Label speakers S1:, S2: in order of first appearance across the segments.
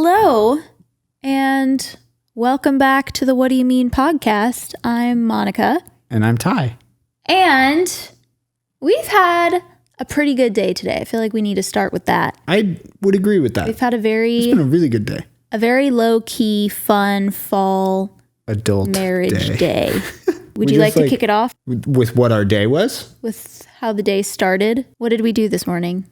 S1: Hello, and welcome back to the What Do You Mean podcast. I'm Monica.
S2: And I'm Ty.
S1: And we've had a pretty good day today. I feel like we need to start with that.
S2: I would agree with that.
S1: We've had
S2: It's been a really good day.
S1: a very low-key, fun fall
S2: Adult
S1: marriage day. Would
S2: We
S1: you like
S2: just,
S1: to kick it off
S2: With what our day was?
S1: with how the day started? What did we do this morning?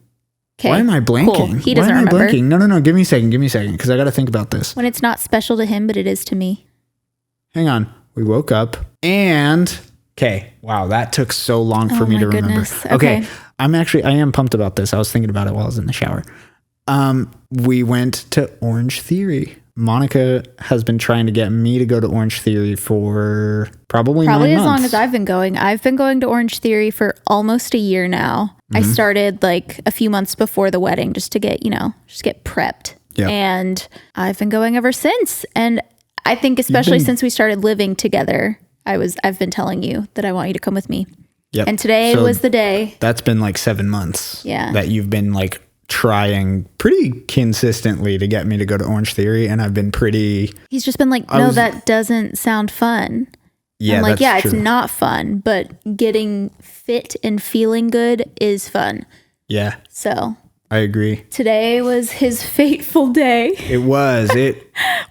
S1: Okay.
S2: Why am I blanking?
S1: Cool. He doesn't
S2: Why am
S1: remember.
S2: I blanking? No. Give me a second, because I got to think about this.
S1: When it's not special to him, but it is to me.
S2: Hang on. We woke up and... Okay. Wow, that took so long for me
S1: my
S2: to remember.
S1: goodness. Okay.
S2: I am pumped about this. I was thinking about it while I was in the shower. We went to Orange Theory. Monica has been trying to get me to go to Orange Theory for probably 9 months.
S1: As long as I've been going. I've been going to Orange Theory for almost a year now. I started like a few months before the wedding just to get, get prepped.
S2: Yeah.
S1: And I've been going ever since. And I think especially since we started living together, I've been telling you that I want you to come with me.
S2: Yep.
S1: And today was the day.
S2: That's been like 7 months.
S1: Yeah.
S2: That you've been like trying pretty consistently to get me to go to Orange Theory, and I've been pretty...
S1: He's just been like, no, that doesn't sound fun.
S2: Yeah,
S1: I'm like,
S2: that's
S1: it's
S2: true.
S1: not fun, but getting fit and feeling good is fun.
S2: Yeah,
S1: So
S2: I agree.
S1: today was his fateful day.
S2: It was.
S1: We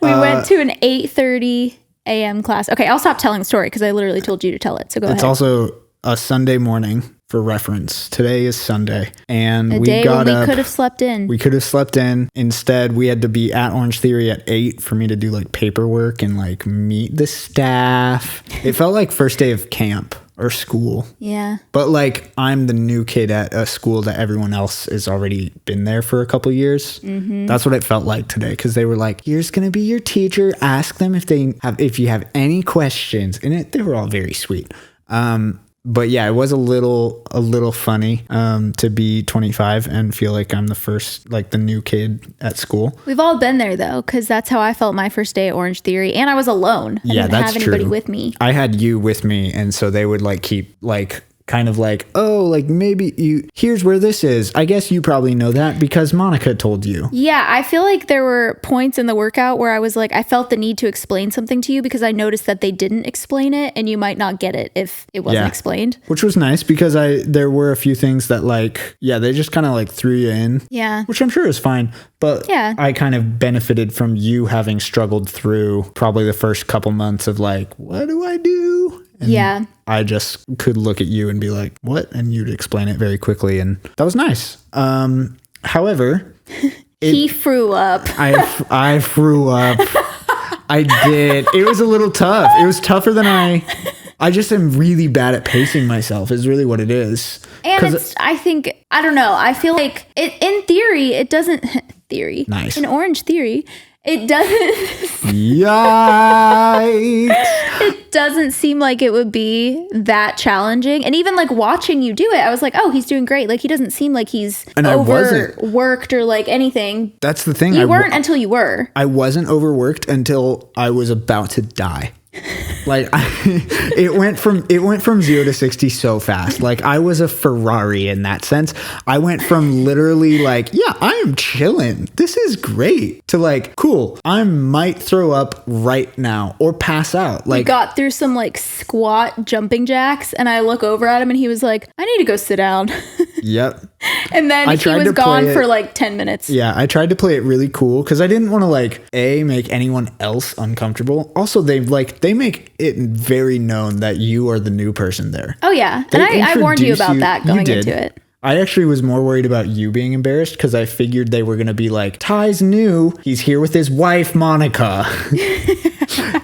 S1: went to an 8:30 a.m. class. Okay, I'll stop telling the story because I literally told you to tell it. So go ahead.
S2: It's also a Sunday morning for reference. Today is Sunday, and
S1: A
S2: we
S1: day
S2: got
S1: when we
S2: up.
S1: could have slept in.
S2: We could have slept in. Instead, we had to be at Orange Theory at 8 for me to do like paperwork and like meet the staff. It felt like first day of camp or school.
S1: Yeah.
S2: But like I'm the new kid at a school that everyone else has already been there for a couple years. Mm-hmm. That's what it felt like today, because they were like, "Here's gonna be your teacher. Ask them if you have any questions." And they were all very sweet. But yeah, it was a little funny to be 25 and feel like I'm the new kid at school.
S1: We've all been there though, because that's how I felt my first day at Orange Theory, and I was alone. I didn't have anybody with me.
S2: I had you with me, and so they would like keep like kind of like, oh, like maybe here's where this is. I guess you probably know that because Monica told you.
S1: Yeah, I feel like there were points in the workout where I was like, I felt the need to explain something to you because I noticed that they didn't explain it, and you might not get it if it wasn't explained.
S2: Which was nice because there were a few things that like, they just kind of like threw you in.
S1: Yeah.
S2: Which I'm sure is fine. But I kind of benefited from you having struggled through probably the first couple months of like, what do I do? And I just could look at you and be like, what? And you'd explain it very quickly. And that was nice. However,
S1: he threw up.
S2: I threw up. I did. It was a little tough. It was tougher than I just am really bad at pacing myself is really what it is.
S1: And I don't know. I feel like in theory, it doesn't
S2: Nice.
S1: In Orange Theory, it doesn't.
S2: Yikes.
S1: It doesn't seem like it would be that challenging. And even like watching you do it, I was like, oh, he's doing great. Like he doesn't seem like he's overworked or like anything.
S2: That's the thing.
S1: You weren't until you were.
S2: I wasn't overworked until I was about to die. Like it went from 0 to 60 so fast. Like I was a Ferrari in that sense. I went from literally like, I am chilling, this is great, to like, cool, I might throw up right now or pass out. Like
S1: we got through some like squat jumping jacks, and I look over at him and he was like, I need to go sit down.
S2: Yep.
S1: And then he was gone for like 10 minutes.
S2: Yeah, I tried to play it really cool because I didn't want to like make anyone else uncomfortable. Also, they make it very known that you are the new person there.
S1: Oh yeah, and I warned you about that going into it.
S2: I actually was more worried about you being embarrassed because I figured they were going to be like, Ty's new. He's here with his wife, Monica.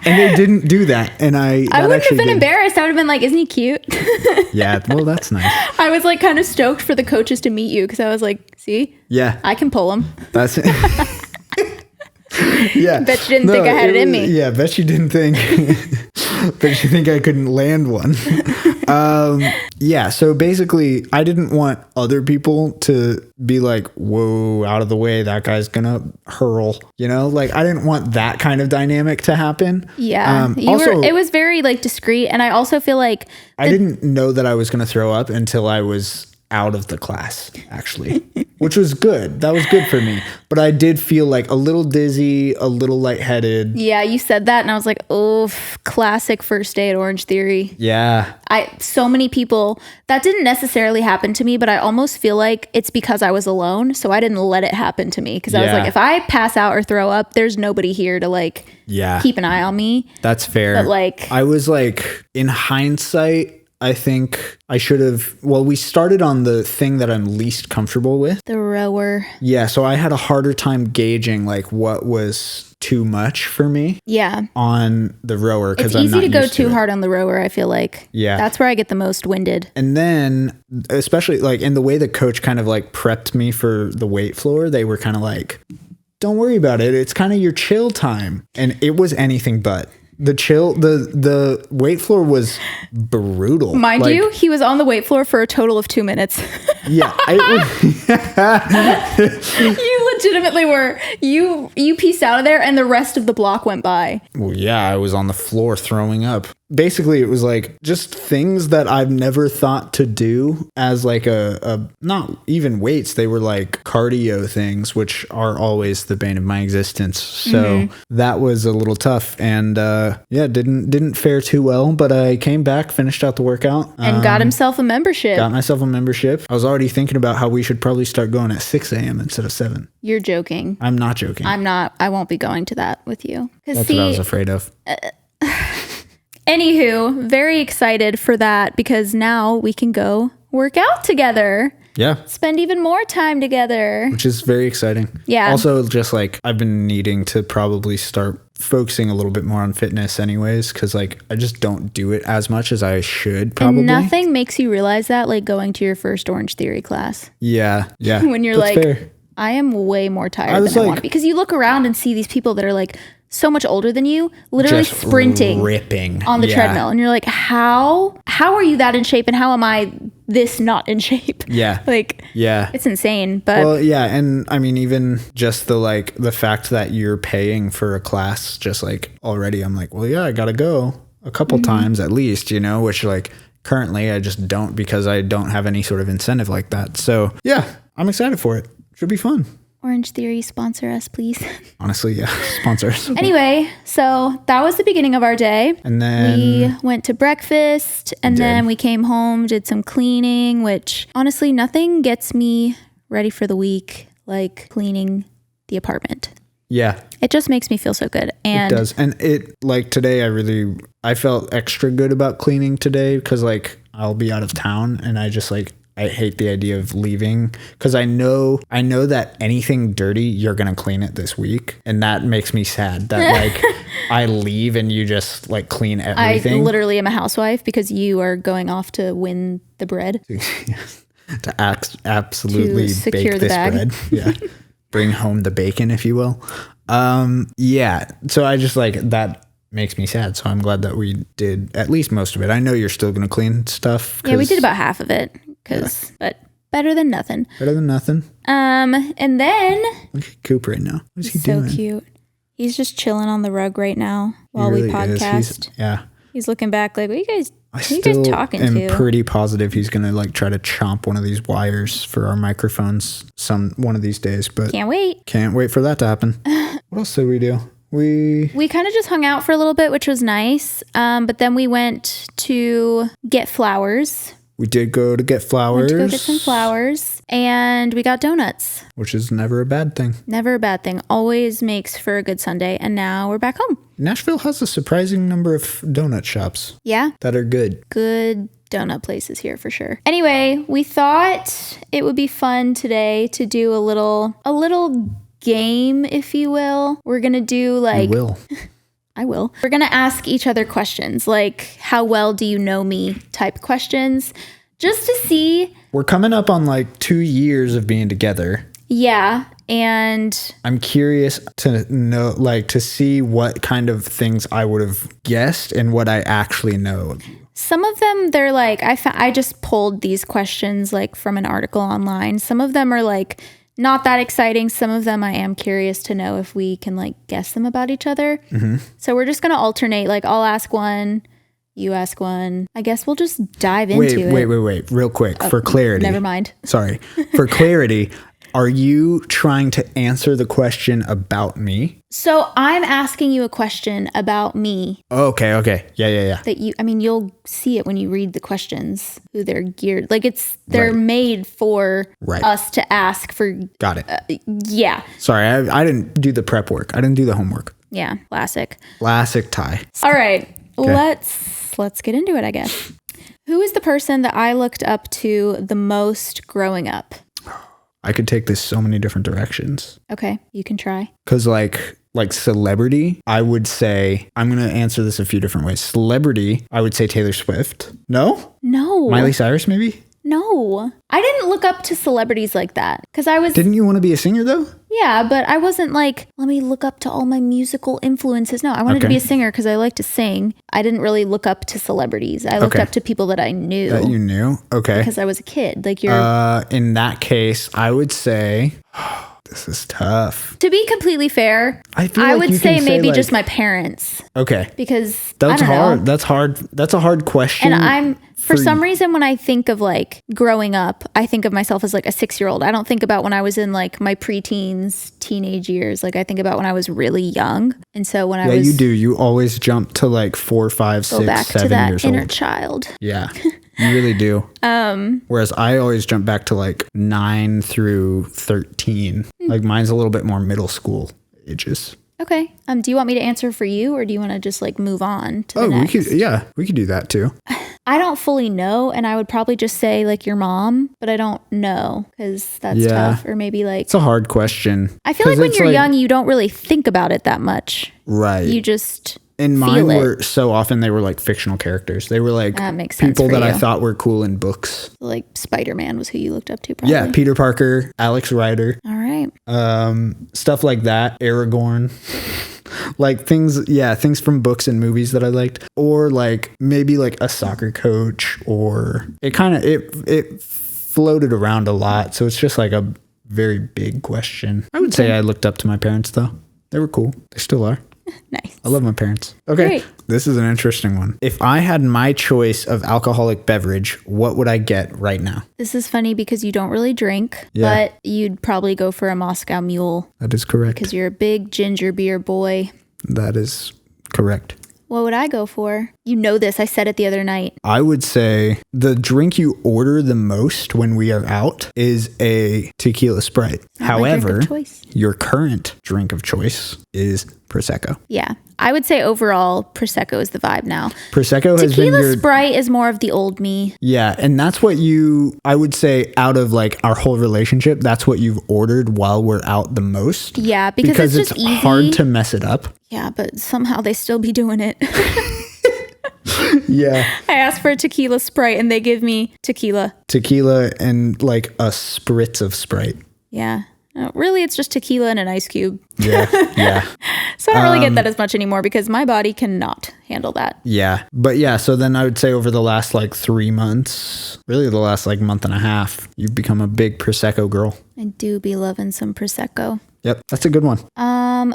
S2: And they didn't do that. And I
S1: wouldn't have been embarrassed. I would have been like, isn't he cute?
S2: Yeah, well, that's nice.
S1: I was like kind of stoked for the coaches to meet you because I was like, see?
S2: Yeah.
S1: I can pull him.
S2: That's it. Yeah.
S1: Bet you didn't think I had it in me.
S2: Yeah, bet you didn't think. Bet you think I couldn't land one. Yeah, so basically, I didn't want other people to be like, whoa, out of the way, that guy's gonna hurl, like I didn't want that kind of dynamic to happen.
S1: Yeah, it was very like discreet, and I also feel like
S2: I didn't know that I was gonna throw up until I was out of the class, actually, which was good. That was good for me. But I did feel like a little dizzy, a little lightheaded.
S1: Yeah, you said that and I was like, oh, classic first day at Orange Theory.
S2: Yeah.
S1: So many people, that didn't necessarily happen to me, but I almost feel like it's because I was alone. So I didn't let it happen to me because I was like, if I pass out or throw up, there's nobody here to like keep an eye on me.
S2: That's fair.
S1: But like,
S2: I was like, in hindsight, I think I should have, we started on the thing that I'm least comfortable with.
S1: The rower.
S2: Yeah, so I had a harder time gauging like what was too much for me.
S1: Yeah.
S2: On the rower because
S1: it's easy to go too hard on the rower, I feel like.
S2: Yeah.
S1: That's where I get the most winded.
S2: And then, especially like in the way the coach kind of like prepped me for the weight floor, they were kind of like, don't worry about it. It's kind of your chill time. And it was anything but. The weight floor was brutal.
S1: Mind you, he was on the weight floor for a total of 2 minutes.
S2: Yeah.
S1: You legitimately were. You pieced out of there and the rest of the block went by.
S2: Well, yeah, I was on the floor throwing up. Basically, it was like just things that I've never thought to do as like a not even weights. They were like cardio things, which are always the bane of my existence. So that was a little tough and didn't fare too well. But I came back, finished out the workout.
S1: And got himself a membership.
S2: Got myself a membership. I was already thinking about how we should probably start going at 6 a.m. instead of 7.
S1: You're joking.
S2: I'm not joking.
S1: I'm not. I won't be going to that with you.
S2: That's what I was afraid of.
S1: Anywho, very excited for that because now we can go work out together.
S2: Yeah.
S1: Spend even more time together.
S2: Which is very exciting.
S1: Yeah.
S2: Also, just like I've been needing to probably start focusing a little bit more on fitness anyways, because like I just don't do it as much as I should probably.
S1: And nothing makes you realize that like going to your first Orange Theory class.
S2: Yeah. Yeah.
S1: When you're
S2: That's
S1: like,
S2: fair.
S1: I am way more tired than I want to be. Because you look around and see these people that are like so much older than you, literally
S2: just
S1: sprinting
S2: ripping
S1: on the treadmill. And you're like, how are you that in shape and how am I this not in shape?
S2: Yeah.
S1: Like,
S2: yeah,
S1: it's insane. But
S2: well, yeah. And I mean, even just the fact that you're paying for a class, just like already, I'm like, well, yeah, I got to go a couple times at least, which like currently I just don't because I don't have any sort of incentive like that. So yeah, I'm excited for it. Should be fun.
S1: Orange Theory, sponsor us, please.
S2: Honestly, yeah, sponsors.
S1: Anyway, so that was the beginning of our day.
S2: And then
S1: we went to breakfast and then we came home, did some cleaning, which honestly, nothing gets me ready for the week like cleaning the apartment.
S2: Yeah.
S1: It just makes me feel so good. And
S2: it does. And it like today, I felt extra good about cleaning today because like I'll be out of town and I hate the idea of leaving because I know that anything dirty, you're going to clean it this week. And that makes me sad that like I leave and you just like clean everything.
S1: I literally am a housewife because you are going off to win the bread.
S2: To absolutely
S1: to
S2: bake this
S1: bag.
S2: bread. Yeah. Bring home the bacon, if you will. Yeah. So I just like that makes me sad. So I'm glad that we did at least most of it. I know you're still going to clean stuff.
S1: Yeah, we did about half of it. But better than nothing.
S2: Better than nothing.
S1: And then
S2: look at Coop right now. What's he doing?
S1: So cute. He's just chilling on the rug right now while we podcast. He's looking back like, what are you guys talking to?
S2: I'm pretty positive he's gonna like try to chomp one of these wires for our microphones one of these days. But
S1: can't wait
S2: for that to happen. What else did we do? We
S1: kind of just hung out for a little bit, which was nice. But then we went to get flowers.
S2: We did go to get flowers.
S1: Went to go get some flowers. And we got donuts.
S2: Which is never a bad thing.
S1: Never a bad thing. Always makes for a good Sunday. And now we're back home.
S2: Nashville has a surprising number of donut shops.
S1: Yeah.
S2: That are good.
S1: Good donut places here for sure. Anyway, we thought it would be fun today to do a little game, if you will. We're going to do like...
S2: You will.
S1: I will. We're going to ask each other questions, like how well do you know me type questions, just to see.
S2: We're coming up on like 2 years of being together.
S1: Yeah. And
S2: I'm curious to know, like, to see what kind of things I would have guessed and what I actually know.
S1: Some of them, they're like, I just pulled these questions like from an article online. Some of them are like, not that exciting. Some of them I am curious to know if we can like guess them about each other. Mm-hmm. So we're just going to alternate. Like I'll ask one You ask one. I guess we'll just dive into it.
S2: Wait. Real quick, for clarity.
S1: Never mind.
S2: Sorry. For clarity, are you trying to answer the question about me?
S1: So I'm asking you a question about me.
S2: Okay. Yeah.
S1: That you'll see it when you read the questions, who they're geared. Like they're made for us to ask for.
S2: Got it.
S1: Yeah.
S2: Sorry, I didn't do the prep work. I didn't do the homework.
S1: Yeah, classic.
S2: Classic Ty.
S1: All right, let's get into it, I guess. Who is the person that I looked up to the most growing up?
S2: I could take this so many different directions.
S1: Okay, you can try.
S2: Because like celebrity, I would say, I'm going to answer this a few different ways. Celebrity, I would say Taylor Swift. No? Miley Cyrus, maybe?
S1: No. I didn't look up to celebrities like that. Because I was...
S2: Didn't you want to be a singer, though?
S1: Yeah, but I wasn't like, let me look up to all my musical influences. No, I wanted to be a singer because I like to sing. I didn't really look up to celebrities. I looked up to people that I knew.
S2: That you knew? Okay.
S1: Because I was a kid. Like you're...
S2: in that case, I would say... This is tough.
S1: To be completely fair, I would say maybe just my parents.
S2: Okay.
S1: Because
S2: that's hard.
S1: Know.
S2: That's hard. That's a hard question.
S1: And for some reason, when I think of like growing up, I think of myself as like a 6-year-old. I don't think about when I was in like my preteens, teenage years. Like I think about when I was really young. And so when I was...
S2: Yeah, you do. You always jump to like 4, 5, 6, 7 years old. Go back to that
S1: inner child.
S2: Yeah. You really do. Whereas I always jump back to like 9 through 13. Like mine's a little bit more middle school ages.
S1: Okay. Do you want me to answer for you, or do you want to just like move on to the next?
S2: We could do that too.
S1: I don't fully know, and I would probably just say like your mom, but I don't know because that's tough. Or maybe like...
S2: It's a hard question.
S1: I feel like when you're young, you don't really think about it that much.
S2: Right.
S1: You just...
S2: And mine were so often they were like fictional characters. They were like people that I thought were cool in books.
S1: Like Spider-Man was who you looked up to, probably.
S2: Yeah, Peter Parker, Alex Rider.
S1: All right.
S2: Stuff like that. Aragorn. Like things from books and movies that I liked. Or like maybe like a soccer coach, or it floated around a lot. So it's just like a very big question. I would say I looked up to my parents though. They were cool. They still are.
S1: Nice.
S2: I love my parents. Okay. Great. This is an interesting one. If I had my choice of alcoholic beverage, what would I get right now?
S1: This is funny because you don't really drink, but you'd probably go for a Moscow Mule.
S2: That is correct.
S1: Because you're a big ginger beer boy.
S2: That is correct.
S1: What would I go for? You know this. I said it the other night.
S2: I would say the drink you order the most when we are out is a tequila Sprite. However, your current drink of choice is Prosecco.
S1: Yeah. I would say overall, Prosecco is the vibe now.
S2: Prosecco has been
S1: Tequila Sprite is more of the old me.
S2: Yeah, and that's what I would say out of like our whole relationship, that's what you've ordered while we're out the most.
S1: Yeah, because it's just easy.
S2: Hard to mess it up.
S1: Yeah, but somehow they still be doing it.
S2: Yeah.
S1: I asked for a tequila Sprite and they give me tequila.
S2: Tequila and like a spritz of Sprite.
S1: Yeah. Really, it's just tequila and an ice cube.
S2: Yeah.
S1: So I don't really get that as much anymore because my body cannot handle that.
S2: Yeah. But yeah, so then I would say over the last like 3 months, really the last like month and a half, you've become a big Prosecco girl.
S1: I do be loving some Prosecco.
S2: Yep, that's a good one.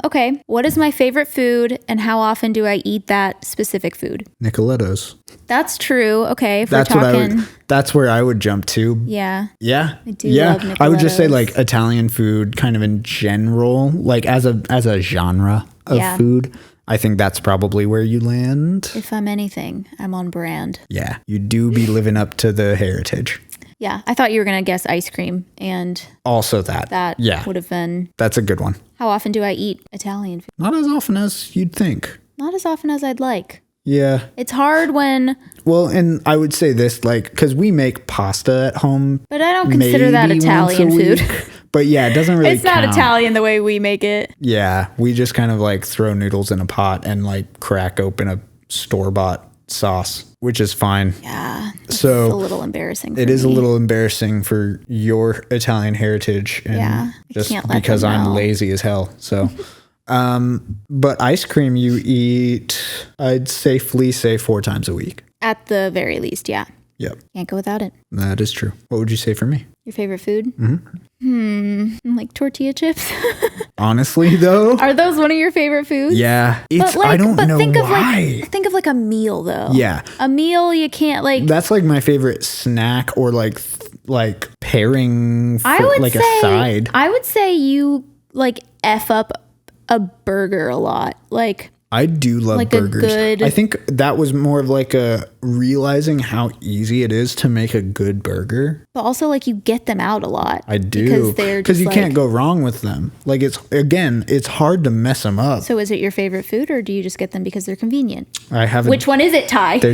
S1: Okay. What is my favorite food and how often do I eat that specific food?
S2: Nicolettos.
S1: That's true. Okay, if
S2: that's we're talking... that's where I would jump to.
S1: Yeah.
S2: Yeah.
S1: I do love Nicolettos.
S2: I would just say like Italian food kind of in general, like as a genre of food. I think that's probably where you land.
S1: If I'm anything, I'm on brand.
S2: Yeah, you do be living up to the heritage.
S1: Yeah, I thought you were going to guess ice cream and...
S2: Also that.
S1: That would have been...
S2: That's a good one.
S1: How often do I eat Italian food?
S2: Not as often as you'd think.
S1: Not as often as I'd like.
S2: Yeah.
S1: It's hard when...
S2: Well, and I would say this, like, because we make pasta at home.
S1: But I don't consider that Italian food.
S2: But yeah, it doesn't really
S1: It's not Italian the way we make it.
S2: Yeah, we just kind of like throw noodles in a pot and like crack open a store-bought sauce, which is fine.
S1: Yeah.
S2: So
S1: it's a little embarrassing.
S2: It is a little embarrassing for your Italian heritage. And just because I'm lazy as hell. So, but ice cream you eat, I'd safely say 4 times a week.
S1: At the very least, yeah.
S2: Yep.
S1: Can't go without it.
S2: That is true. What would you say for me?
S1: Your favorite food? Like tortilla chips.
S2: Honestly, though.
S1: Are those one of your favorite foods?
S2: Yeah. I don't know why.
S1: Think of like a meal though.
S2: Yeah.
S1: A meal you can't like.
S2: That's like my favorite snack or like pairing for a side.
S1: I would say you like F up a burger a lot. Like
S2: I do love
S1: like
S2: burgers. I think that was more of like a realizing how easy it is to make a good burger.
S1: But also like you get them out a lot.
S2: I do. Because you can't go wrong with them. Like it's hard to mess them up.
S1: So is it your favorite food or do you just get them because they're convenient?
S2: Which
S1: one is it, Ty?
S2: There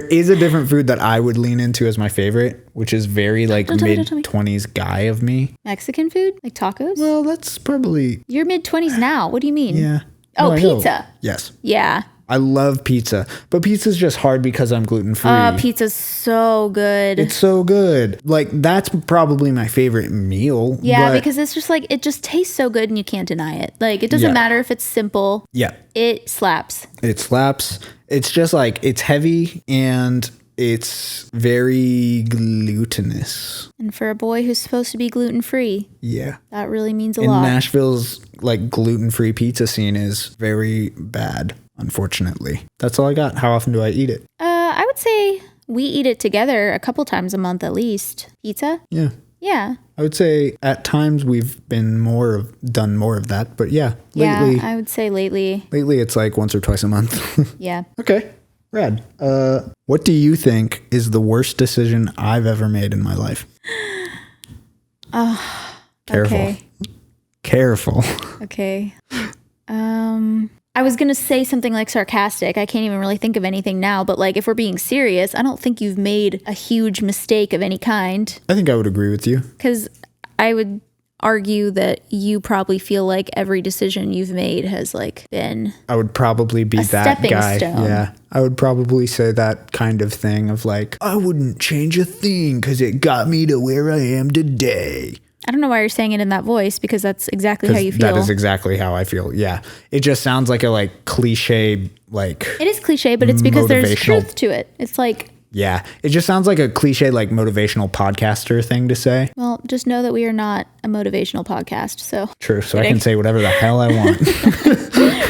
S2: is a different food that I would lean into as my favorite, which is very like mid-20s guy of me.
S1: Mexican food? Like tacos?
S2: Well, that's probably...
S1: You're mid-20s now. What do you mean?
S2: Yeah.
S1: Oh, pizza.
S2: Yes.
S1: Yeah.
S2: I love pizza, but pizza's just hard because I'm gluten-free.
S1: Pizza's so good.
S2: It's so good. Like, that's probably my favorite meal.
S1: Yeah, because it's just like, it just tastes so good and you can't deny it. Like, it doesn't matter if it's simple.
S2: Yeah.
S1: It slaps.
S2: It slaps. It's just like, it's heavy and it's very glutinous.
S1: And for a boy who's supposed to be gluten-free.
S2: Yeah.
S1: That really means a lot.
S2: Nashville's like gluten-free pizza scene is very bad, unfortunately. That's all I got. How often do I eat it?
S1: I would say we eat it together a couple times a month at least. Pizza?
S2: Yeah.
S1: Yeah.
S2: I would say at times we've been done more of that, but yeah, lately.
S1: Yeah, I would say lately.
S2: Lately it's like once or twice a month.
S1: Yeah.
S2: Okay. Rad. What do you think is the worst decision I've ever made in my life? Careful.
S1: Okay.
S2: Careful.
S1: Okay. I was going to say something like sarcastic. I can't even really think of anything now, but like if we're being serious, I don't think you've made a huge mistake of any kind.
S2: I think I would agree with you.
S1: Because I would argue that you probably feel like every decision you've made has like been
S2: I would probably be that guy.
S1: Stone.
S2: Yeah. I would probably say that kind of thing of like, I wouldn't change a thing because it got me to where I am today.
S1: I don't know why you're saying it in that voice because that's exactly how you feel.
S2: That is exactly how I feel. Yeah. It just sounds like a like cliche, like
S1: it is cliche, but it's because there's truth to it. It's like,
S2: yeah, it just sounds like a cliche, like motivational podcaster thing to say.
S1: Well, just know that we are not a motivational podcast. So
S2: true. So I can say whatever the hell I want.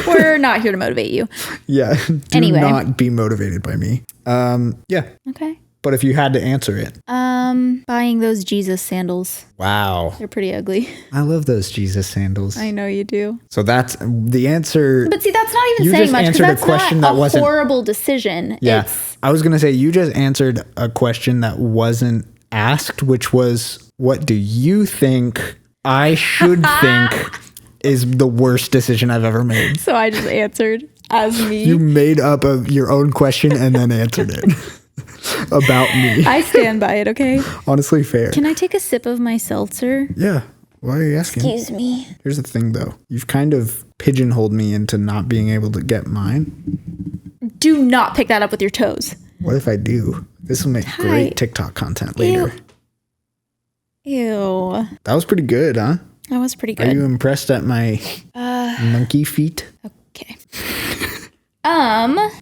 S1: We're not here to motivate you.
S2: Yeah. Do not be motivated by me. Yeah.
S1: Okay.
S2: But if you had to answer it.
S1: Buying those Jesus sandals.
S2: Wow.
S1: They're pretty ugly.
S2: I love those Jesus sandals.
S1: I know you do.
S2: So that's the answer.
S1: But see, that's not even saying much because that's not a horrible decision.
S2: Yeah. I was going to say, you just answered a question that wasn't asked, which was, what do you think I should think is the worst decision I've ever made?
S1: So I just answered as me.
S2: You made up your own question and then answered it. About me.
S1: I stand by it, okay?
S2: Honestly, fair.
S1: Can I take a sip of my seltzer?
S2: Yeah. Why are you asking?
S1: Excuse me.
S2: Here's the thing, though. You've kind of pigeonholed me into not being able to get mine.
S1: Do not pick that up with your toes.
S2: What if I do? This will make great TikTok content later.
S1: Ew.
S2: That was pretty good, huh?
S1: That was pretty good.
S2: Are you impressed at my monkey feet?
S1: Okay.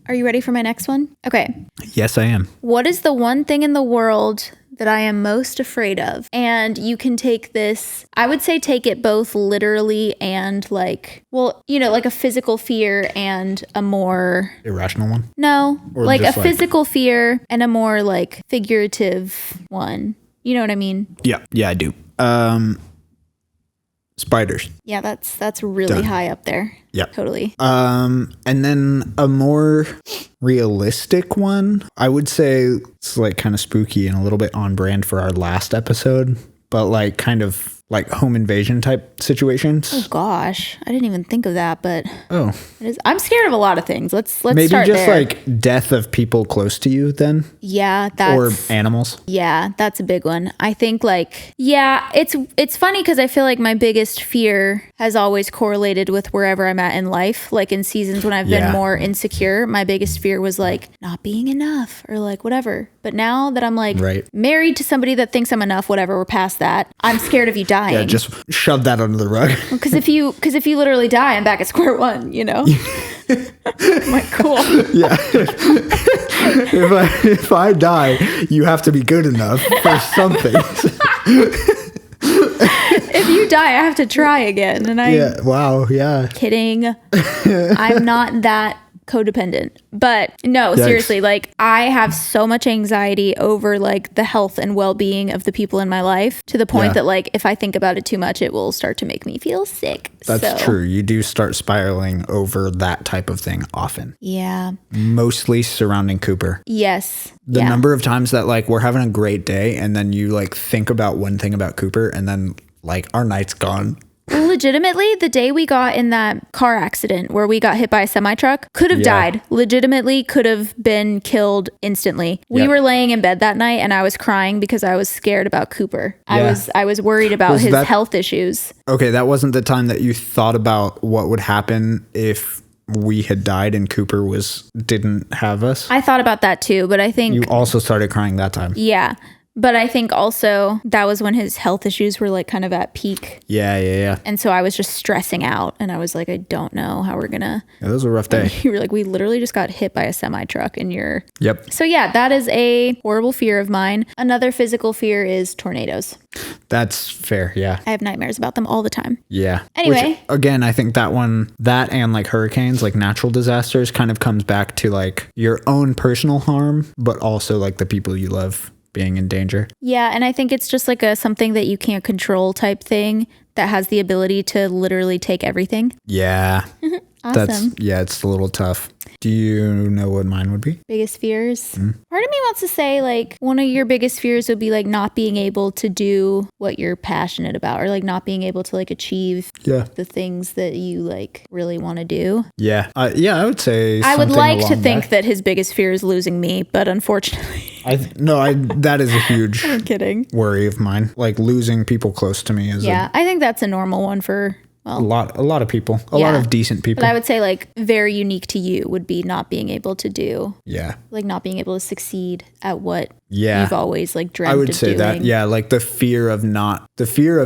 S1: Are you ready for my next one? Okay.
S2: Yes, I am.
S1: What is the one thing in the world that I am most afraid of? And you can take this, I would say take it both literally and like, well, you know, like a physical fear and a more...
S2: irrational one?
S1: No, or like a physical fear and a more like figurative one. You know what I mean?
S2: Yeah, I do. Spiders.
S1: Yeah, that's really high up there.
S2: Yeah.
S1: Totally.
S2: And then a more realistic one, I would say it's like kind of spooky and a little bit on brand for our last episode, but like kind of like home invasion type situations.
S1: Oh gosh, I didn't even think of that, but
S2: it
S1: is, I'm scared of a lot of things. Let's
S2: maybe
S1: start
S2: just
S1: there.
S2: Like death of people close to you then.
S1: Yeah,
S2: or animals.
S1: Yeah, that's a big one. I think like, yeah, it's funny because I feel like my biggest fear has always correlated with wherever I'm at in life. Like in seasons when I've been more insecure, my biggest fear was like not being enough or like whatever. But now that I'm like married to somebody that thinks I'm enough, whatever, we're past that. I'm scared of you dying.
S2: Yeah, just shove that under the rug.
S1: Because if you literally die, I'm back at square one, you know? My cool.
S2: Yeah. If I die, you have to be good enough for something.
S1: If you die, I have to try again. And
S2: yeah. Wow. Yeah.
S1: Kidding. I'm not that codependent. But no,
S2: Yikes.
S1: seriously, like I have so much anxiety over like the health and well-being of the people in my life to the point that like if I think about it too much, it will start to make me feel sick.
S2: That's true. You do start spiraling over that type of thing often.
S1: Yeah.
S2: Mostly surrounding Cooper.
S1: Yes.
S2: The number of times that like we're having a great day and then you like think about one thing about Cooper and then like our night's gone.
S1: Legitimately, the day we got in that car accident where we got hit by a semi-truck, could have died. Legitimately could have been killed instantly. We were laying in bed that night and I was crying because I was scared about Cooper. I was worried about his health issues.
S2: Okay, that wasn't the time that you thought about what would happen if we had died and Cooper didn't have us?
S1: I thought about that too, but I think
S2: you also started crying that time.
S1: Yeah. But I think also that was when his health issues were like kind of at peak.
S2: Yeah.
S1: And so I was just stressing out and I was like, I don't know how we're gonna.
S2: Yeah, that was a rough day.
S1: You were like, we literally just got hit by a semi-truck and you're.
S2: Yep.
S1: So yeah, that is a horrible fear of mine. Another physical fear is tornadoes.
S2: That's fair. Yeah.
S1: I have nightmares about them all the time.
S2: Yeah.
S1: Anyway.
S2: Which, again, I think that and like hurricanes, like natural disasters kind of comes back to like your own personal harm, but also like the people you love being in danger.
S1: Yeah, and I think it's just like something that you can't control type thing that has the ability to literally take everything.
S2: Yeah.
S1: Awesome.
S2: It's a little tough. Do you know what mine would be?
S1: Biggest fears? Part of me wants to say like one of your biggest fears would be like not being able to do what you're passionate about or like not being able to like achieve the things that you like really want to do.
S2: Yeah. I would say
S1: I would like to think that his biggest fear is losing me, but unfortunately.
S2: That is a huge
S1: I'm kidding.
S2: worry of mine. Like losing people close to me is
S1: I think that's a normal one for
S2: a lot of people, a lot of decent people.
S1: But I would say like very unique to you would be not being able to do.
S2: Yeah.
S1: Like not being able to succeed at what you've always like dreamt of doing.
S2: I would say that. Yeah. Like the fear of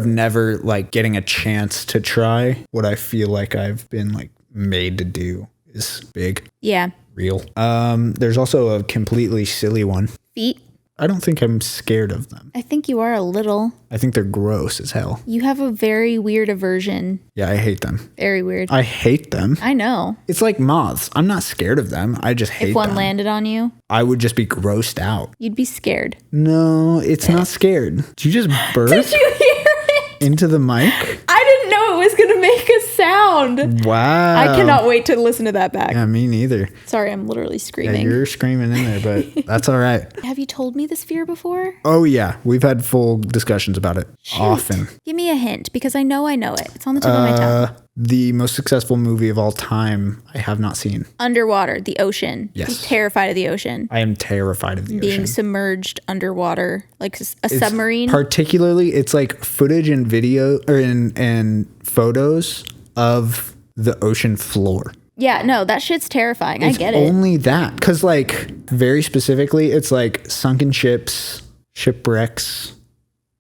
S2: never like getting a chance to try what I feel like I've been like made to do is big.
S1: Yeah.
S2: Real. There's also a completely silly one.
S1: Feet.
S2: I don't think I'm scared of them.
S1: I think you are a little.
S2: I think they're gross as hell.
S1: You have a very weird aversion.
S2: Yeah, I hate them.
S1: Very weird.
S2: I hate them.
S1: I know.
S2: It's like moths. I'm not scared of them. I just hate them.
S1: If one landed on you,
S2: I would just be grossed out.
S1: You'd be scared.
S2: No, it's not scared. Did you just burp?
S1: Did you hear it?
S2: Into the mic?
S1: I didn't know it was going to make a sound.
S2: Wow.
S1: I cannot wait to listen to that back.
S2: Yeah, me neither.
S1: Sorry, I'm literally screaming.
S2: Yeah, you're screaming in there, but that's all right.
S1: Have you told me this fear before?
S2: Oh, yeah. We've had full discussions about it.
S1: Shoot.
S2: Often.
S1: Give me a hint, because I know it. It's on the tip of my tongue.
S2: The most successful movie of all time, I have not seen.
S1: Underwater, the ocean.
S2: Yes.
S1: He's terrified of the ocean.
S2: I am terrified of the ocean.
S1: Being submerged underwater, like a submarine.
S2: Particularly, it's like footage and video or in photos of the ocean floor.
S1: Yeah, no, that shit's terrifying. I get it.
S2: Only that. Because like very specifically, it's like sunken ships, shipwrecks.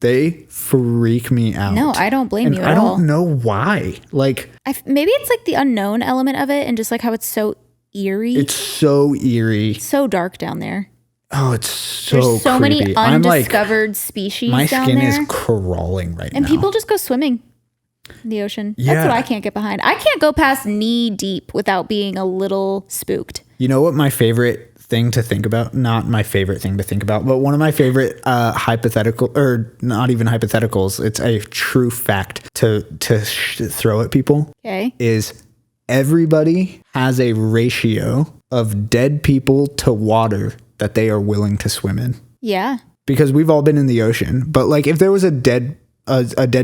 S2: They freak me out.
S1: No, I don't blame you at all.
S2: I don't know why. Like
S1: maybe it's like the unknown element of it and just like how it's so eerie.
S2: It's so eerie.
S1: So dark down there.
S2: Oh, it's so
S1: There's so
S2: creepy.
S1: many undiscovered species
S2: my
S1: down
S2: skin
S1: there.
S2: is crawling right now.
S1: And people just go swimming in the ocean.
S2: Yeah.
S1: That's what I can't get behind. I can't go past knee deep without being a little spooked.
S2: You know what my favorite thing to think about? Not my favorite thing to think about, but one of my favorite hypothetical, or not even hypotheticals, it's a true fact to throw at people.
S1: Okay.
S2: Is everybody has a ratio of dead people to water that they are willing to swim in. Yeah. Because we've all been in the ocean, but like if there was a dead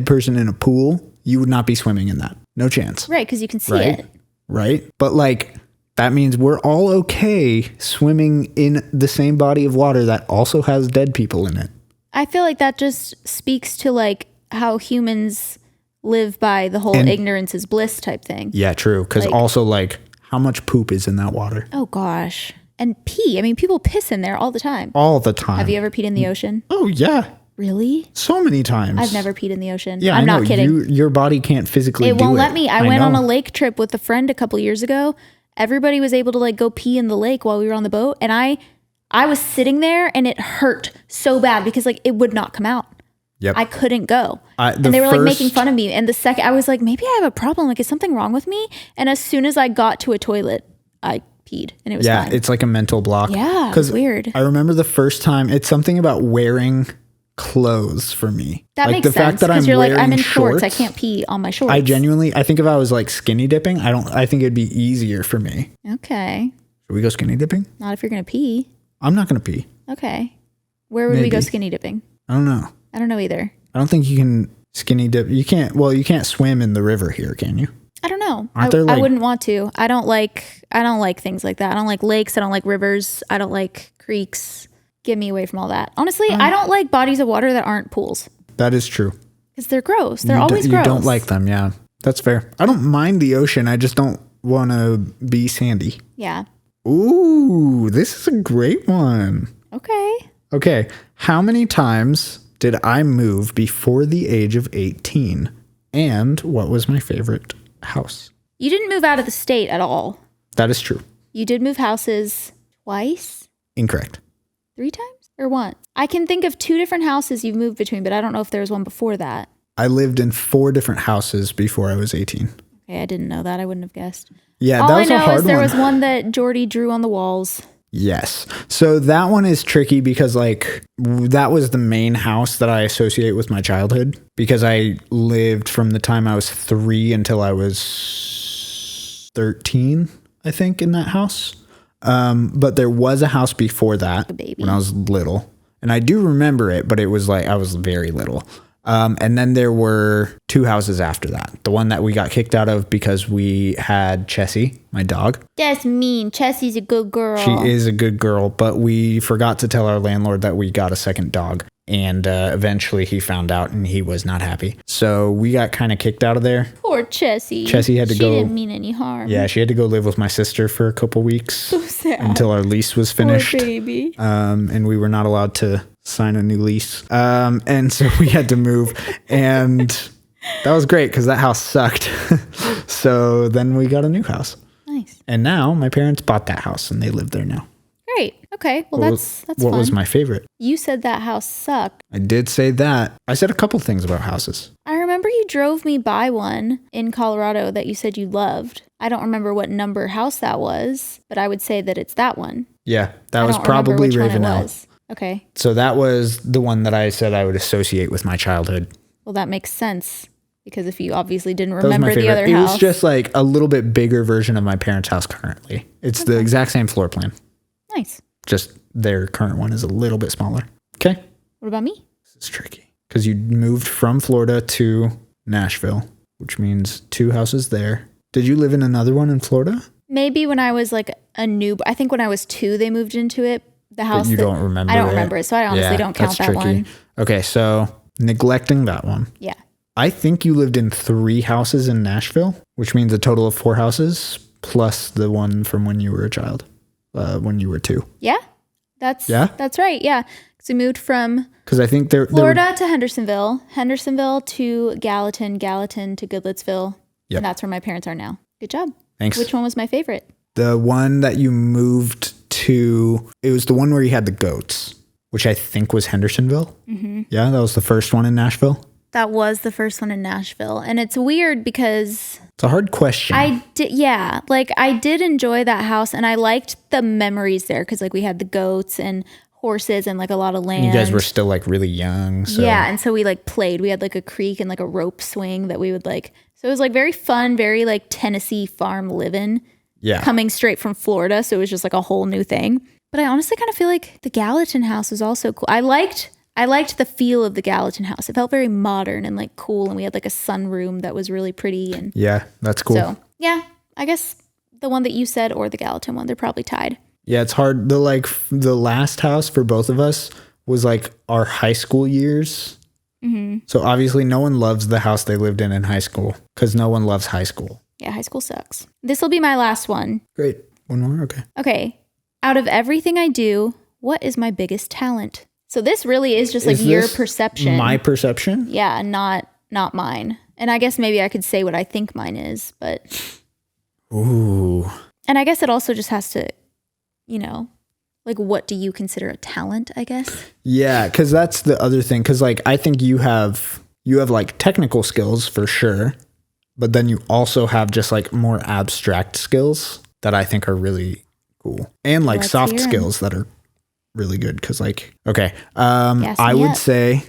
S2: person in a pool, you would not be swimming in that. No chance.
S1: Right, because you can see it.
S2: Right? But like that means we're all okay swimming in the same body of water that also has dead people in it.
S1: I feel like that just speaks to like how humans live by the whole ignorance is bliss type thing.
S2: Yeah, true. Because also like how much poop is in that water?
S1: Oh gosh. And pee. I mean, people piss in there all the time.
S2: All the time.
S1: Have you ever peed in the ocean?
S2: Oh, yeah.
S1: Really?
S2: So many times.
S1: I've never peed in the ocean.
S2: Yeah,
S1: I'm not kidding.
S2: Your body can't physically do it.
S1: It won't let me. I went on a lake trip with a friend a couple years ago, everybody was able to like go pee in the lake while we were on the boat. And I was sitting there and it hurt so bad because like it would not come out.
S2: Yep.
S1: I couldn't go. And they were like making fun of me. And the second I was like, maybe I have a problem. Like, is something wrong with me? And as soon as I got to a toilet, I peed and it was fine.
S2: It's like a mental block.
S1: Yeah, it's weird.
S2: I remember the first time, it's something about wearing clothes for me.
S1: That
S2: like
S1: makes sense because you're like, I'm in shorts. I can't pee on my shorts.
S2: I think if I was like skinny dipping, I think it'd be easier for me.
S1: Okay.
S2: Should we go skinny dipping?
S1: Not if you're going to pee.
S2: I'm not going to pee.
S1: Okay. Where would we go skinny dipping?
S2: I don't know.
S1: I don't know either.
S2: I don't think you can skinny dip. You can't swim in the river here, can you?
S1: I don't know. I wouldn't want to. I don't like things like that. I don't like lakes. I don't like rivers. I don't like creeks. Get me away from all that. Honestly, I don't like bodies of water that aren't pools.
S2: That is true.
S1: Because they're gross. They're always gross.
S2: You don't like them, yeah. That's fair. I don't mind the ocean. I just don't want to be sandy.
S1: Yeah.
S2: Ooh, this is a great one. Okay. How many times did I move before the age of 18? And what was my favorite house?
S1: You didn't move out of the state at all.
S2: That is true.
S1: You did move houses twice?
S2: Incorrect.
S1: 3 times? Or once? I can think of 2 different houses you've moved between, but I don't know if there was one before that.
S2: I lived in 4 different houses before I was 18.
S1: Okay, I didn't know that. I wouldn't have guessed.
S2: Yeah, that was a hard one. All I know is
S1: there was one that Jordy drew on the walls.
S2: Yes. So that one is tricky because like that was the main house that I associate with my childhood because I lived from the time I was 3 until I was 13, I think, in that house. But there was a house before that when I was little. And I do remember it, but it was like I was very little. And then there were 2 houses after that. The one that we got kicked out of because we had Chessie, my dog.
S1: That's mean. Chessie's a good girl.
S2: She is a good girl, but we forgot to tell our landlord that we got a second dog. And eventually he found out and he was not happy. So we got kind of kicked out of there.
S1: Poor Chessie.
S2: Chessie had to go.
S1: She didn't mean any harm.
S2: Yeah, she had to go live with my sister for a couple weeks.
S1: So sad.
S2: Until our lease was finished.
S1: Poor baby.
S2: And we were not allowed to sign a new lease. And so we had to move. And that was great because that house sucked. So then we got a new house.
S1: Nice.
S2: And now my parents bought that house and they live there now.
S1: Great. Okay. Well, that's fun.
S2: What was my favorite?
S1: You said that house sucked.
S2: I did say that. I said a couple things about houses.
S1: I remember you drove me by one in Colorado that you said you loved. I don't remember what number house that was, but I would say that it's that one.
S2: Yeah, that was probably Ravenel.
S1: Okay.
S2: So that was the one that I said I would associate with my childhood.
S1: Well, that makes sense. Because if you obviously didn't remember the other house.
S2: It was just like a little bit bigger version of my parents' house currently. It's the exact same floor plan.
S1: Nice.
S2: Just their current one is a little bit smaller. Okay.
S1: What about me?
S2: This is tricky. Because you moved from Florida to Nashville, which means 2 houses there. Did you live in another one in Florida?
S1: Maybe when I was like a noob. I think when I was 2, they moved into it. The house.
S2: But you don't remember it.
S1: I don't remember it, so I honestly don't count that one.
S2: Okay, so neglecting that one.
S1: Yeah.
S2: I think you lived in 3 houses in Nashville, which means a total of 4 houses, plus the one from when you were a child, when you were 2.
S1: Yeah, that's right. Yeah, because we moved from
S2: I think
S1: Florida to Hendersonville, Hendersonville to Gallatin, Gallatin to Goodlettsville, and that's where my parents are now. Good job.
S2: Thanks.
S1: Which one was my favorite?
S2: The one that you moved to, it was the one where you had the goats, which I think was Hendersonville. Mm-hmm. Yeah, that was the first one in Nashville.
S1: That was the first one in Nashville. And it's weird because
S2: it's a hard question.
S1: I did enjoy that house and I liked the memories there because like we had the goats and horses and like a lot of land.
S2: And you guys were still like really young. So.
S1: Yeah. And so we like played. We had like a creek and like a rope swing that we would like. So it was like very fun, very like Tennessee farm living. Yeah. Coming straight from Florida. So it was just like a whole new thing. But I honestly kind of feel like the Gallatin house was also cool. I liked the feel of the Gallatin house. It felt very modern and like cool. And we had like a sunroom that was really pretty. And
S2: yeah, that's cool.
S1: So yeah, I guess the one that you said or the Gallatin one, they're probably tied.
S2: Yeah, it's hard. The last house for both of us was like our high school years. Mm-hmm. So obviously no one loves the house they lived in high school because no one loves high school.
S1: Yeah, high school sucks. This will be my last one.
S2: Great. One more? Okay.
S1: Okay. Out of everything I do, what is my biggest talent? So this really is just like your perception.
S2: My perception?
S1: Yeah, not mine. And I guess maybe I could say what I think mine is, but...
S2: Ooh.
S1: And I guess it also just has to, you know, like, what do you consider a talent, I guess?
S2: Yeah, because that's the other thing. Because, like, I think you have like technical skills for sure, but then you also have just like more abstract skills that I think are really cool, and like soft skills that are really good. Because, like, okay, I would say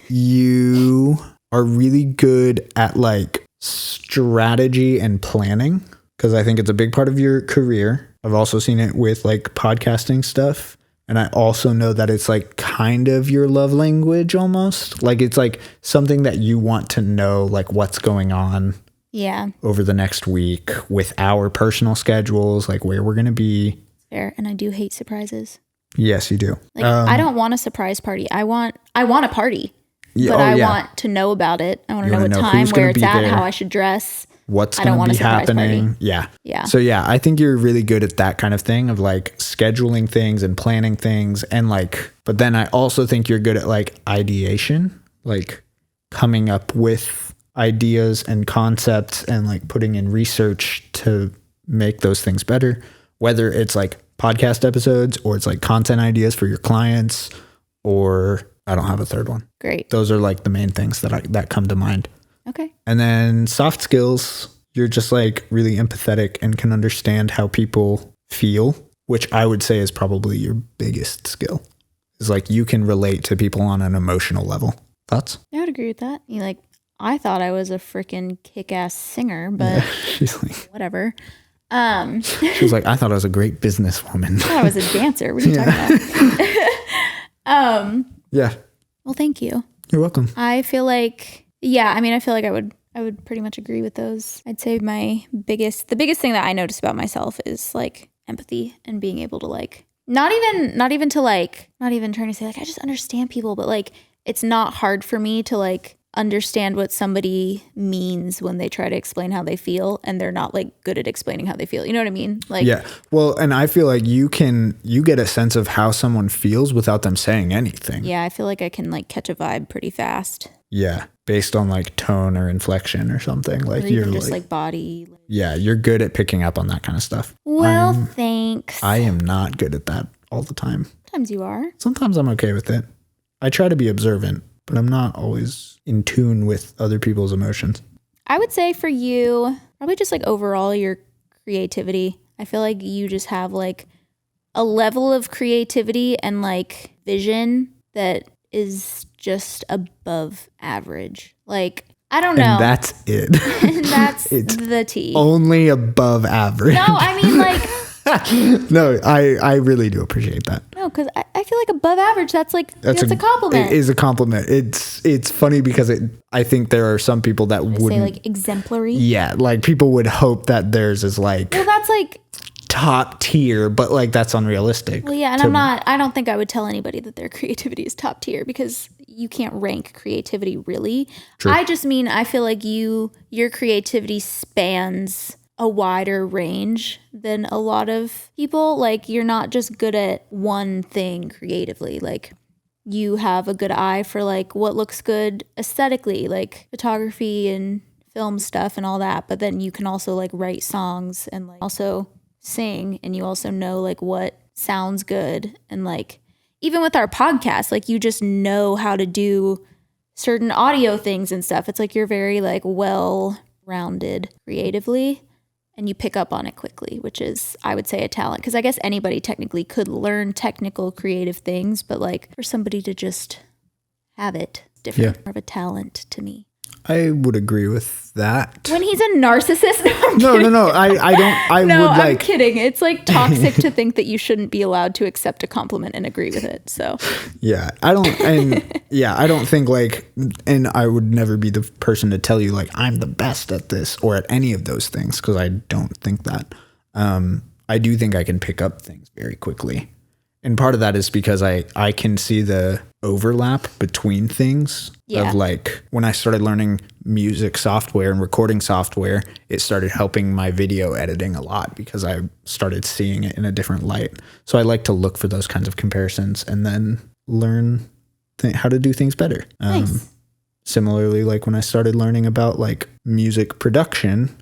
S2: you are really good at like strategy and planning, because I think it's a big part of your career. I've also seen it with like podcasting stuff. And I also know that it's like kind of your love language almost. Like it's like something that you want to know, like what's going on over the next week with our personal schedules, like where we're going to be.
S1: Fair. And I do hate surprises.
S2: Yes, you do.
S1: Like I don't want a surprise party. I want a party, but I want to know about it. I want to know what time, where it's at, how I should dress.
S2: What's going to be happening. Yeah. So yeah, I think you're really good at that kind of thing of like scheduling things and planning things. And like, but then I also think you're good at like ideation, like coming up with ideas and concepts and like putting in research to make those things better, whether it's like podcast episodes or it's like content ideas for your clients, or I don't have a third one.
S1: Great.
S2: Those are like the main things that come to mind.
S1: Okay.
S2: And then soft skills, you're just like really empathetic and can understand how people feel, which I would say is probably your biggest skill. Is like you can relate to people on an emotional level. Thoughts?
S1: I would agree with that. I thought I was a freaking kick-ass singer, but
S2: she's like,
S1: whatever.
S2: She was like, I thought I was a great businesswoman.
S1: I thought I was a dancer. What are you talking about?
S2: Yeah.
S1: Well, thank you.
S2: You're welcome.
S1: I feel like, I feel like I would pretty much agree with those. I'd say the biggest thing that I notice about myself is like empathy and being able to like, not even trying to say like, I just understand people, but like, it's not hard for me to like understand what somebody means when they try to explain how they feel and they're not like good at explaining how they feel. You know what I mean? Like,
S2: yeah. Well, and I feel like you get a sense of how someone feels without them saying anything.
S1: Yeah. I feel like I can like catch a vibe pretty fast.
S2: Yeah. Based on like tone or inflection or something. Like
S1: you're just like body.
S2: Yeah. You're good at picking up on that kind of stuff.
S1: Well, thanks.
S2: I am not good at that all the time.
S1: Sometimes you are.
S2: Sometimes I'm okay with it. I try to be observant, but I'm not always in tune with other people's emotions.
S1: I would say for you, probably just like overall your creativity. I feel like you just have like a level of creativity and like vision that is just above average. Like, I don't know.
S2: And that's it.
S1: And that's the tea.
S2: Only above average.
S1: No, I mean like...
S2: No, I really do appreciate that.
S1: No, because I feel like above average, that's a compliment.
S2: It is a compliment. It's funny because I think there are some people that wouldn't
S1: say like exemplary.
S2: Yeah, like people would hope that theirs is like,
S1: well, that's like
S2: top tier, but like that's unrealistic.
S1: Well, yeah, and I don't think I would tell anybody that their creativity is top tier because you can't rank creativity really. True. I just mean I feel like your creativity spans a wider range than a lot of people. Like you're not just good at one thing creatively. Like you have a good eye for like what looks good aesthetically, like photography and film stuff and all that. But then you can also like write songs and like also sing, and you also know like what sounds good. And like even with our podcast, like you just know how to do certain audio things and stuff. It's like you're very like well-rounded creatively. And you pick up on it quickly, which is, I would say, a talent. Because I guess anybody technically could learn technical, creative things, but like for somebody to just have it, it's different. Yeah. More of a talent to me.
S2: I would agree with that.
S1: When he's a narcissist?
S2: No. I don't.
S1: No, I'm kidding. It's like toxic to think that you shouldn't be allowed to accept a compliment and agree with it. So
S2: yeah, I don't. And yeah, I don't think like, and I would never be the person to tell you like I'm the best at this or at any of those things, because I don't think that. I do think I can pick up things very quickly. And part of that is because I can see the overlap between things. Yeah. Of like when I started learning music software and recording software, it started helping my video editing a lot because I started seeing it in a different light. So I like to look for those kinds of comparisons and then learn how to do things better.
S1: Nice.
S2: Similarly, like when I started learning about like music production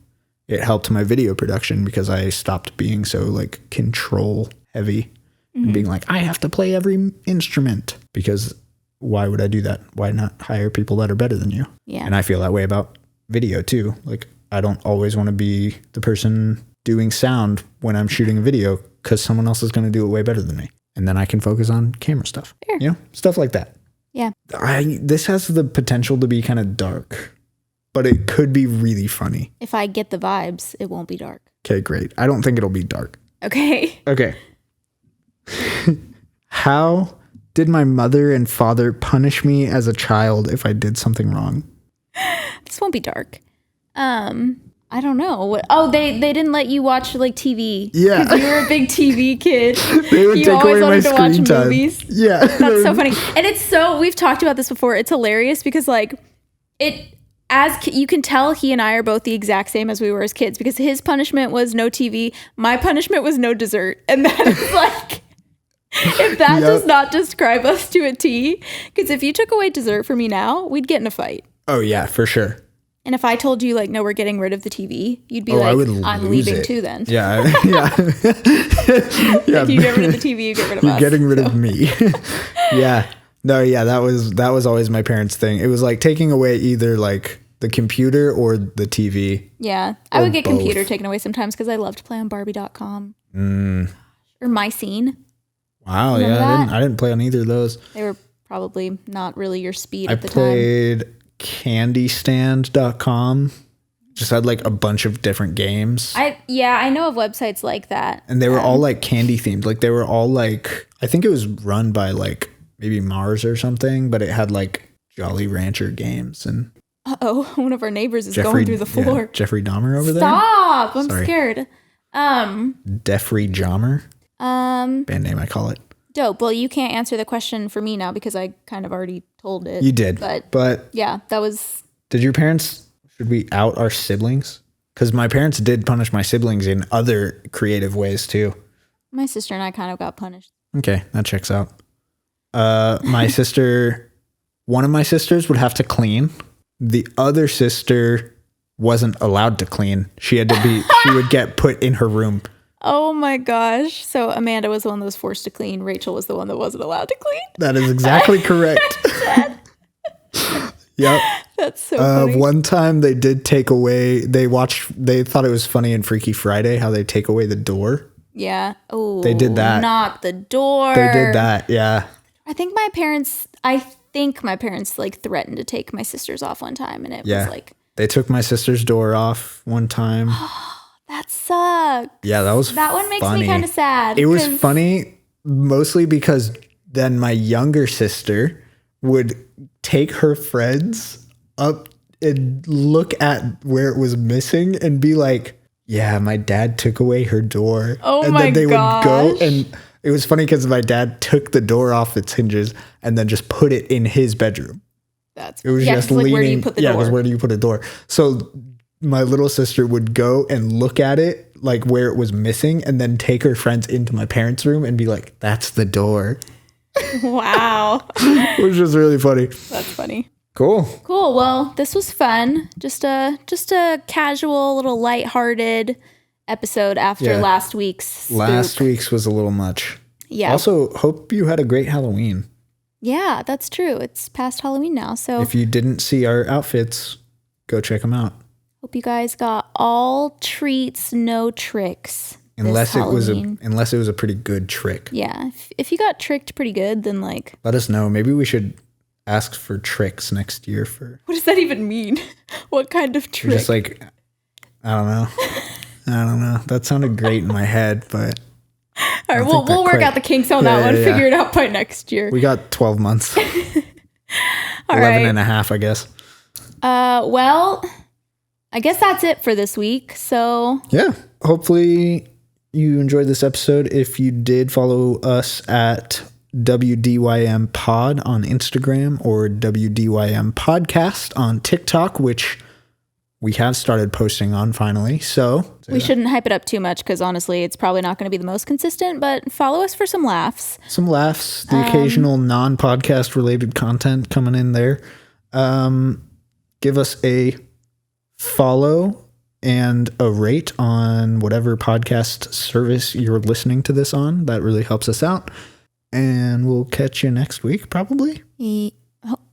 S2: it helped my video production because I stopped being so like control heavy and being like, I have to play every instrument, because why would I do that? Why not hire people that are better than you?
S1: Yeah.
S2: And I feel that way about video too. Like, I don't always want to be the person doing sound when I'm shooting a video, because someone else is going to do it way better than me. And then I can focus on camera stuff,
S1: Fair.
S2: Stuff like that.
S1: Yeah.
S2: This has the potential to be kind of dark, but it could be really funny.
S1: If I get the vibes, it won't be dark.
S2: Okay, great. I don't think it'll be dark.
S1: Okay.
S2: Okay. How did my mother and father punish me as a child if I did something wrong?
S1: This won't be dark. I don't know. Oh, they didn't let you watch like TV.
S2: Yeah.
S1: Because you were a big TV kid.
S2: They would take away my screen time.
S1: Movies.
S2: Yeah.
S1: That's so funny. And we've talked about this before. It's hilarious because like you can tell he and I are both the exact same as we were as kids, because his punishment was no TV. My punishment was no dessert. And that is like, if that does not describe us to a T, because if you took away dessert for me now, we'd get in a fight.
S2: Oh yeah, for sure.
S1: And if I told you like, no, we're getting rid of the TV, you'd be like, I'm leaving too then.
S2: Yeah. Yeah.
S1: If you get rid of the TV, you get rid of us.
S2: You're getting rid of me. Yeah. No, yeah, that was always my parents' thing. It was like taking away either like the computer or the TV.
S1: Yeah. I would get both. Computer taken away sometimes because I loved to play on Barbie.com. Or My Scene.
S2: Wow, yeah. I didn't play on either of those.
S1: They were probably not really your speed at the time.
S2: I played candystand.com. Just had like a bunch of different games.
S1: I know of websites like that.
S2: And they were all like candy themed. Like they were all like, I think it was run by like maybe Mars or something, but it had like Jolly Rancher games and
S1: one of our neighbors is going through the floor.
S2: Yeah, Jeffrey Dahmer over there.
S1: Stop! I'm scared.
S2: Jeffrey Dahmer. Band name, I call it.
S1: Dope. Well, you can't answer the question for me now because I kind of already told it.
S2: You did. But
S1: yeah, that was.
S2: Should we out our siblings? Because my parents did punish my siblings in other creative ways too.
S1: My sister and I kind of got punished.
S2: Okay, that checks out. One of my sisters would have to clean. The other sister wasn't allowed to clean. She would get put in her room.
S1: Oh my gosh. So Amanda was the one that was forced to clean. Rachel was the one that wasn't allowed to clean.
S2: That is exactly correct. Yep.
S1: That's so funny.
S2: One time they did take away, they thought it was funny in Freaky Friday how they take away the door.
S1: Yeah. Oh,
S2: they did that.
S1: Knock the door.
S2: They did that. Yeah.
S1: I think my parents like threatened to take my sisters off one time, and it was like
S2: they took my sister's door off one time.
S1: That sucks.
S2: Yeah, that one
S1: makes me kind of sad.
S2: It was funny mostly because then my younger sister would take her friends up and look at where it was missing and be like, yeah, my dad took away her door.
S1: Oh
S2: and
S1: my
S2: then they
S1: gosh.
S2: would go, and it was funny because my dad took the door off its hinges and then just put it in his bedroom.
S1: It was just leaning. Like, where do you put the door?
S2: Yeah, where do you put a door? So my little sister would go and look at it, like where it was missing, and then take her friends into my parents' room and be like, that's the door.
S1: Wow.
S2: Which was really funny.
S1: That's funny.
S2: Cool.
S1: Well, this was fun. Just a casual, little lighthearted episode after last week's spook.
S2: Last week's was a little much.
S1: Yeah.
S2: Also, hope you had a great Halloween.
S1: Yeah, that's true. It's past Halloween now, so
S2: if you didn't see our outfits, go check them out.
S1: Hope you guys got all treats, no tricks.
S2: Unless it was a pretty good trick.
S1: Yeah. If you got tricked pretty good, then like
S2: let us know. Maybe we should ask for tricks next year for.
S1: What does that even mean? What kind of trick?
S2: Just like I don't know. That sounded great in my head, but
S1: all right, we'll work out the kinks on that one. Yeah. Figure it out by next year.
S2: We got 12 months. 11 and a half, I guess.
S1: Well, I guess that's it for this week. So
S2: yeah, hopefully you enjoyed this episode. If you did, follow us at WDYM Pod on Instagram or WDYM Podcast on TikTok, which we have started posting on finally. So
S1: we shouldn't hype it up too much because honestly, it's probably not going to be the most consistent, but follow us for some laughs.
S2: The occasional non-podcast related content coming in there. Give us a follow and a rate on whatever podcast service you're listening to this on. That really helps us out. And we'll catch you next week, probably.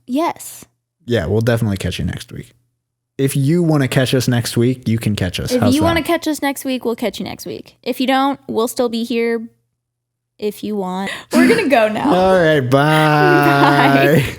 S1: Yes.
S2: Yeah, we'll definitely catch you next week. If you want to catch us next week, you can catch us.
S1: If you want to catch us next week, we'll catch you next week. If you don't, we'll still be here if you want. We're going to go now.
S2: All right, bye. Bye.